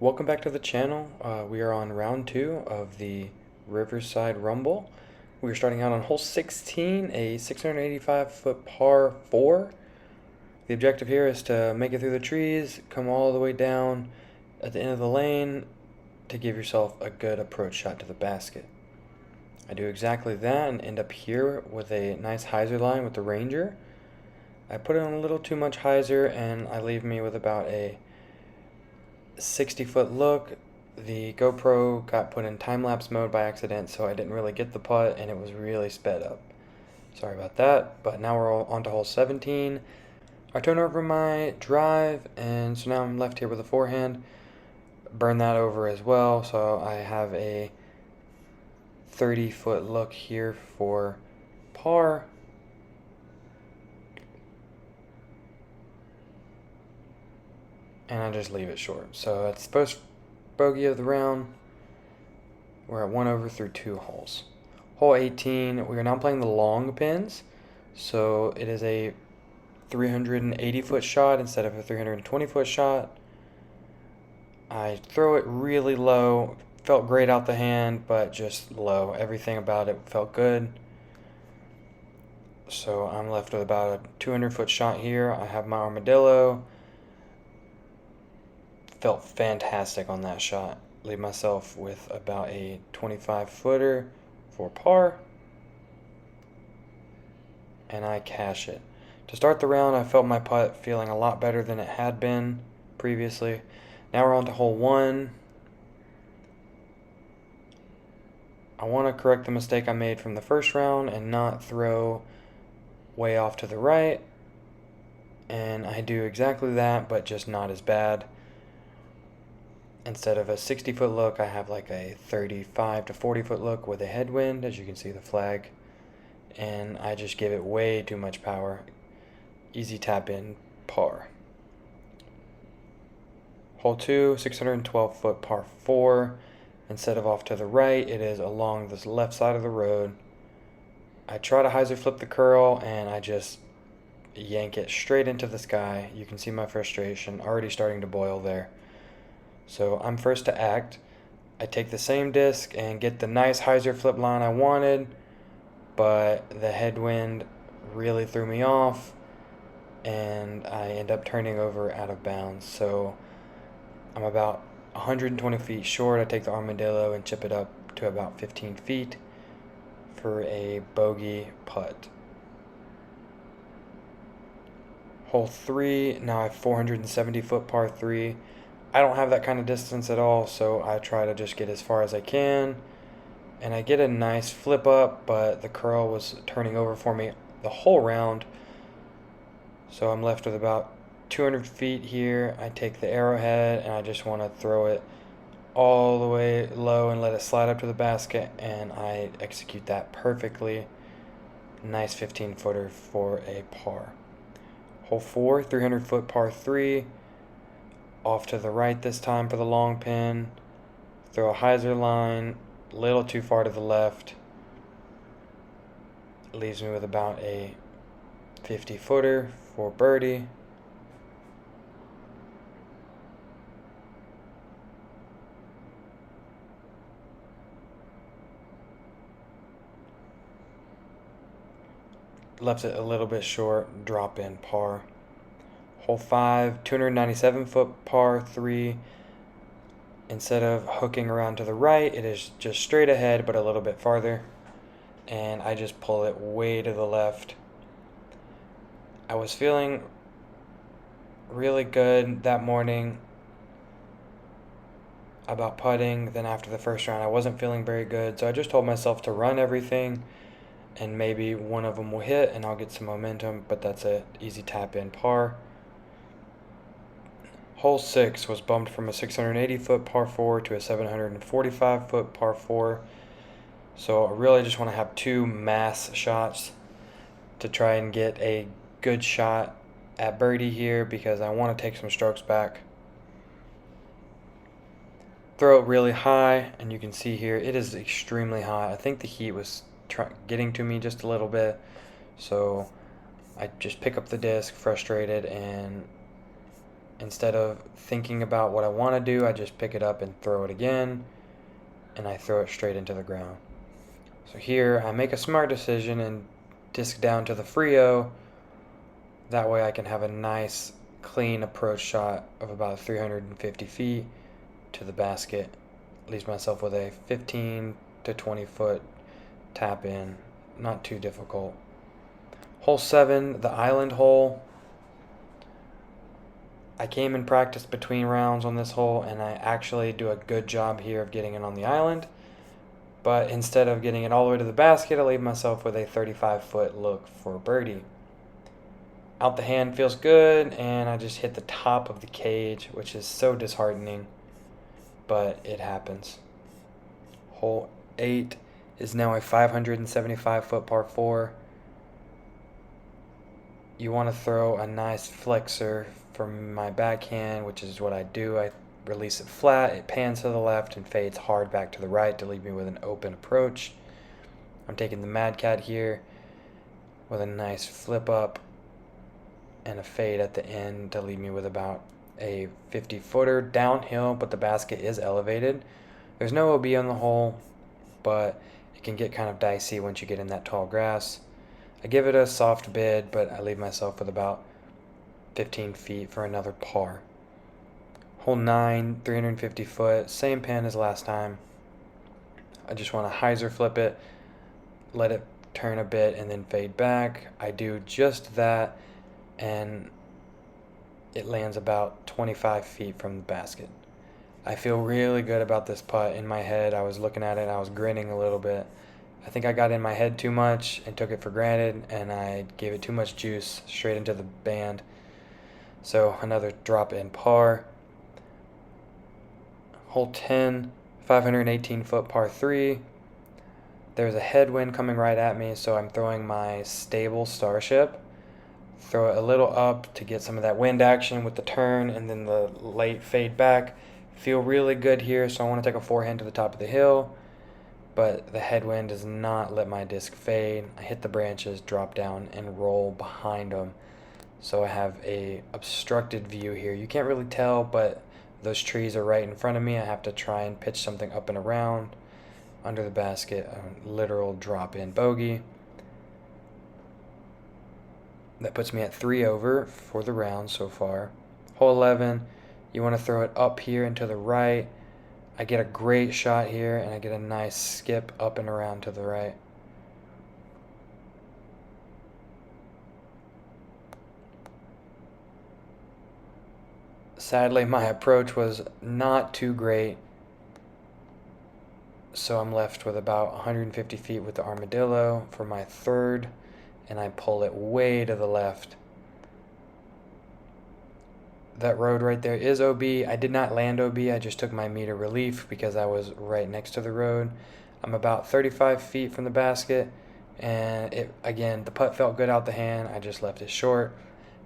Welcome back to the channel. We are on round 2 of the Riverside Rumble. We are starting out on hole 16, a 685-foot par 4. The objective here is to make it through the trees, come all the way down at the end of the lane to give yourself a good approach shot to the basket. I do exactly that and end up here with a nice hyzer line with the Ranger. I put in a little too much hyzer and I leave me with about a 60-foot look. The GoPro got put in time-lapse mode by accident, so I didn't really get the putt, and it was really sped up. Sorry about that, but now we're on to hole 17. I turn over my drive, and so now I'm left here with a forehand. Burn that over as well, so I have a 30-foot look here for par. And I just leave it short. So that's the first bogey of the round. We're at 1 over through 2 holes. Hole 18, we are now playing the long pins. So it is a 380-foot shot instead of a 320-foot shot. I throw it really low. Felt great out the hand, but just low. Everything about it felt good. So I'm left with about a 200-foot shot here. I have my armadillo. Felt fantastic on that shot. Leave myself with about a 25-footer for par. And I cash it. To start the round, I felt my putt feeling a lot better than it had been previously. Now we're on to hole 1. I want to correct the mistake I made from the first round and not throw way off to the right. And I do exactly that, but just not as bad. Instead of a 60-foot look, I have like a 35 to 40-foot look with a headwind, as you can see the flag. And I just give it way too much power. Easy tap in, par. Hole 2, 612-foot par 4. Instead of off to the right, it is along this left side of the road. I try to hyzer flip the curl, and I just yank it straight into the sky. You can see my frustration already starting to boil there. So I'm first to act. I take the same disc and get the nice hyzer flip line I wanted, but the headwind really threw me off, and I end up turning over out of bounds. So I'm about 120 feet short. I take the armadillo and chip it up to about 15 feet for a bogey putt. Hole 3, now I have 470-foot par 3. I don't have that kind of distance at all, so I try to just get as far as I can. And I get a nice flip up, but the curl was turning over for me the whole round. So I'm left with about 200 feet here. I take the arrowhead and I just want to throw it all the way low and let it slide up to the basket, and I execute that perfectly. Nice 15-footer for a par. Hole 4, 300-foot par 3. Off to the right this time for the long pin. Throw a hyzer line, a little too far to the left. Leaves me with about a 50-footer for birdie. Left it a little bit short, drop in par. Hole 5, 297-foot par 3. Instead of hooking around to the right, it is just straight ahead, but a little bit farther. And I just pull it way to the left. I was feeling really good that morning about putting. Then after the first round, I wasn't feeling very good. So I just told myself to run everything, and maybe one of them will hit, and I'll get some momentum. But that's it. Easy tap in, par. Hole 6 was bumped from a 680-foot par 4 to a 745-foot par 4. So I really just want to have 2 mass shots to try and get a good shot at birdie here, because I want to take some strokes back. Throw it really high, and you can see here it is extremely high. I think the heat was getting to me just a little bit. So I just pick up the disc, frustrated, and Instead of thinking about what I want to do, I just pick it up and throw it again, and I throw it straight into the ground. So here I make a smart decision and disc down to the Frio. That way I can have a nice clean approach shot of about 350 feet to the basket. Leaves myself with a 15 to 20 foot tap in. Not too difficult. Hole 7, the island hole. I came and practiced between rounds on this hole, and I actually do a good job here of getting it on the island. But instead of getting it all the way to the basket, I leave myself with a 35-foot look for birdie. Out the hand feels good, and I just hit the top of the cage, which is so disheartening, but it happens. Hole 8 is now a 575-foot par 4. You want to throw a nice flexor from my backhand, which is what I do. I release it flat, it pans to the left and fades hard back to the right to leave me with an open approach. I'm taking the Mad Cat here with a nice flip up and a fade at the end to leave me with about a 50-footer downhill, but the basket is elevated. There's no OB on the hole, but it can get kind of dicey once you get in that tall grass. I give it a soft bid, but I leave myself with about 15 feet for another par. Hole 9, 350 foot, same pin as last time. I just want to hyzer flip it, let it turn a bit, and then fade back. I do just that, and it lands about 25 feet from the basket. I feel really good about this putt. In my head, I was looking at it and I was grinning a little bit. I think I got in my head too much and took it for granted, and I gave it too much juice straight into the band. So another drop in par. Hole 10, 518-foot par 3. There's a headwind coming right at me, so I'm throwing my stable Starship. Throw it a little up to get some of that wind action with the turn and then the late fade back. Feel really good here, so I want to take a forehand to the top of the hill, but the headwind does not let my disc fade. I hit the branches, drop down, and roll behind them. So I have a obstructed view here. You can't really tell, but those trees are right in front of me. I have to try and pitch something up and around under the basket, a literal drop-in bogey. That puts me at 3 over for the round so far. Hole 11, you want to throw it up here and to the right. I get a great shot here, and I get a nice skip up and around to the right. Sadly, my approach was not too great, so I'm left with about 150 feet with the armadillo for my third, and I pull it way to the left. That road right there is OB. I did not land OB, I just took my meter relief because I was right next to the road. I'm about 35 feet from the basket, and again, the putt felt good out the hand. I just left it short.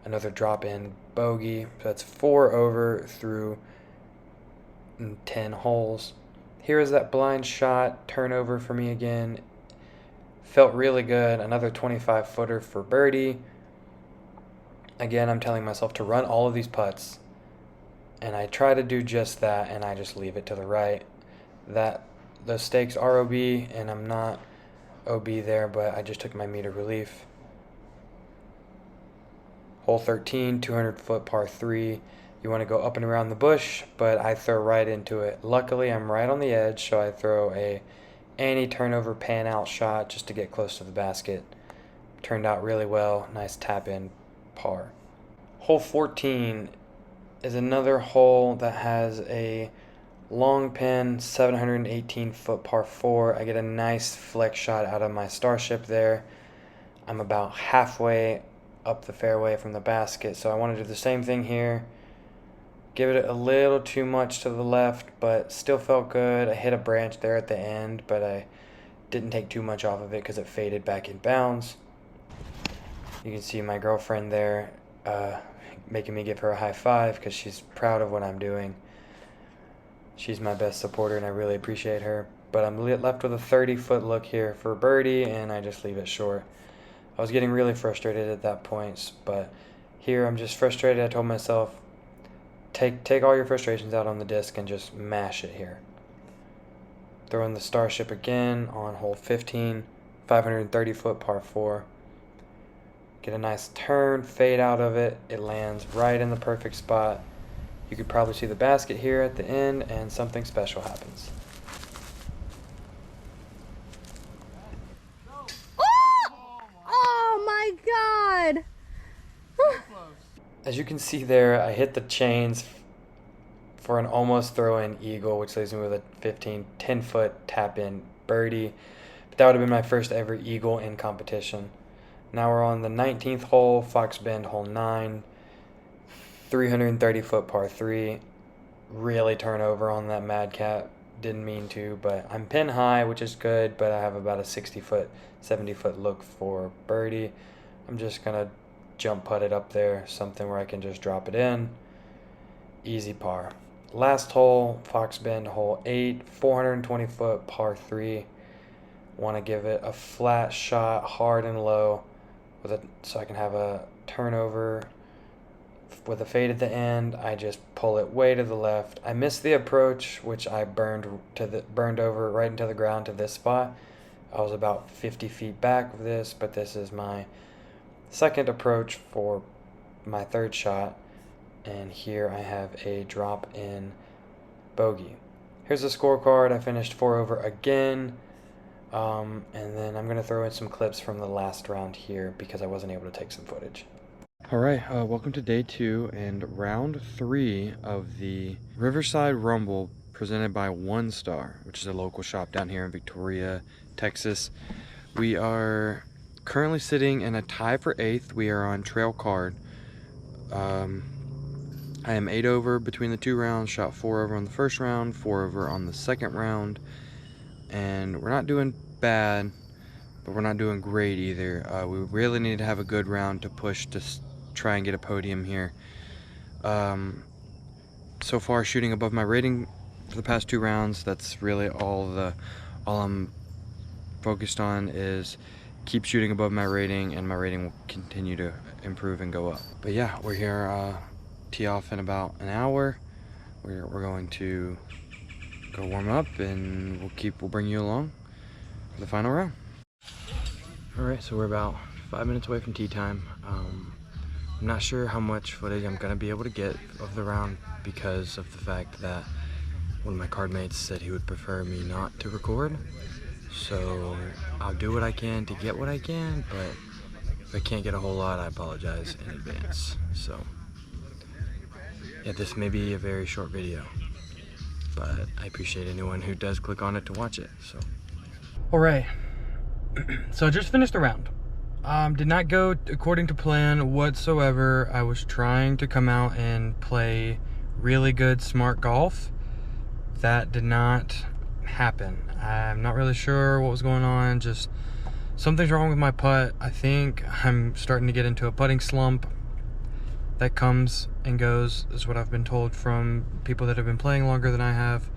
Another drop in bogey. So that's 4 over through 10 holes. Here is that blind shot, turnover for me again. Felt really good. Another 25-footer for birdie. Again, I'm telling myself to run all of these putts, and I try to do just that, and I just leave it to the right. Those stakes are OB, and I'm not OB there, but I just took my meter relief. Hole 13, 200-foot par 3. You want to go up and around the bush, but I throw right into it. Luckily, I'm right on the edge, so I throw a anti-turnover pan-out shot just to get close to the basket. Turned out really well. Nice tap-in par. Hole 14 is another hole that has a long pin, 718-foot par 4. I get a nice flex shot out of my Starship there. I'm about halfway up the fairway from the basket, so I want to do the same thing here. Give it a little too much to the left, but still felt good. I hit a branch there at the end, but I didn't take too much off of it because it faded back in bounds. You can see my girlfriend there making me give her a high five because she's proud of what I'm doing. She's my best supporter, and I really appreciate her. But I'm left with a 30-foot look here for birdie, and I just leave it short. I was getting really frustrated at that point, but here I'm just frustrated. I told myself take all your frustrations out on the disc and just mash it here. Throw in the Starship again on hole 15, 530 foot par 4. Get a nice turn, fade out of it. It lands right in the perfect spot. You could probably see the basket here at the end, and something special happens. Oh my God! As you can see there, I hit the chains for an almost throw-in eagle, which leaves me with a 10 foot tap-in birdie. But that would have been my first ever eagle in competition. Now we're on the 19th hole, Fox Bend, hole 9, 330 foot par 3. Really turn over on that Madcap. Didn't mean to, but I'm pin high, which is good, but I have about a 60 foot, 70 foot look for birdie. I'm just gonna jump putt it up there, something where I can just drop it in. Easy par. Last hole, Fox Bend, hole 8, 420 foot par 3. Want to give it a flat shot, hard and low, so I can have a turnover with a fade at the end. I just pull it way to the left. I missed the approach, which I burned over right into the ground to this spot. I was about 50 feet back of this, but this is my second approach for my third shot, and here I have a drop in bogey. Here's the scorecard. I finished 4 over again, and then I'm going to throw in some clips from the last round here because I wasn't able to take some footage. Alright, welcome to day 2 and round 3 of the Riverside Rumble presented by One Star, which is a local shop down here in Victoria, Texas. We are currently sitting in a tie for 8th. We are on trail card. I am 8 over between the 2 rounds, shot 4 over on the first round, 4 over on the second round, and we're not doing bad, but we're not doing great either. We really need to have a good round to push to try and get a podium here. So far, shooting above my rating for the past 2 rounds. That's really all I'm focused on, is keep shooting above my rating, and my rating will continue to improve and go up. But yeah, we're here, tee off in about an hour. We're going to go warm up, and we'll bring you along for the final round. All right, so we're about 5 minutes away from tee time. I'm not sure how much footage I'm gonna be able to get of the round because of the fact that one of my card mates said he would prefer me not to record. So I'll do what I can to get what I can, but if I can't get a whole lot, I apologize in advance. So yeah, this may be a very short video, but I appreciate anyone who does click on it to watch it. So all right, so I just finished the round. Did not go according to plan whatsoever. I was trying to come out and play really good smart golf. That did not happen. I'm not really sure what was going on. Just something's wrong with my putt. I think I'm starting to get into a putting slump. That comes and goes, is what I've been told from people that have been playing longer than I have.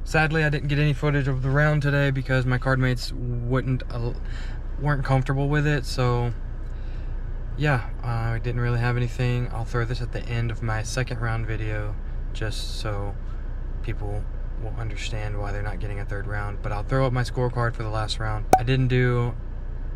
Sadly, I didn't get any footage of the round today because my card mates weren't comfortable with it. So yeah, I didn't really have anything. I'll throw this at the end of my second round video just so people will understand why they're not getting a third round. But I'll throw up my scorecard for the last round. I didn't do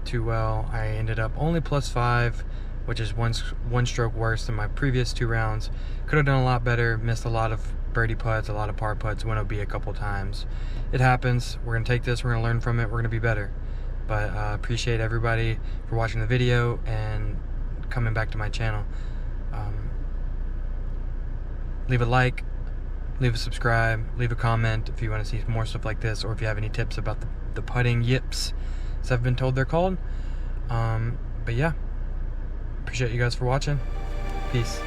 too well. I ended up only +5, which is one stroke worse than my previous 2 rounds. Could have done a lot better. Missed a lot of birdie putts, a lot of par putts, went OB a couple times. It happens. We're gonna take this, we're gonna learn from it, we're gonna be better. But appreciate everybody for watching the video and coming back to my channel. Leave a like, leave a subscribe, leave a comment if you want to see more stuff like this, or if you have any tips about the putting yips, as I've been told they're called. But yeah, appreciate you guys for watching. Peace.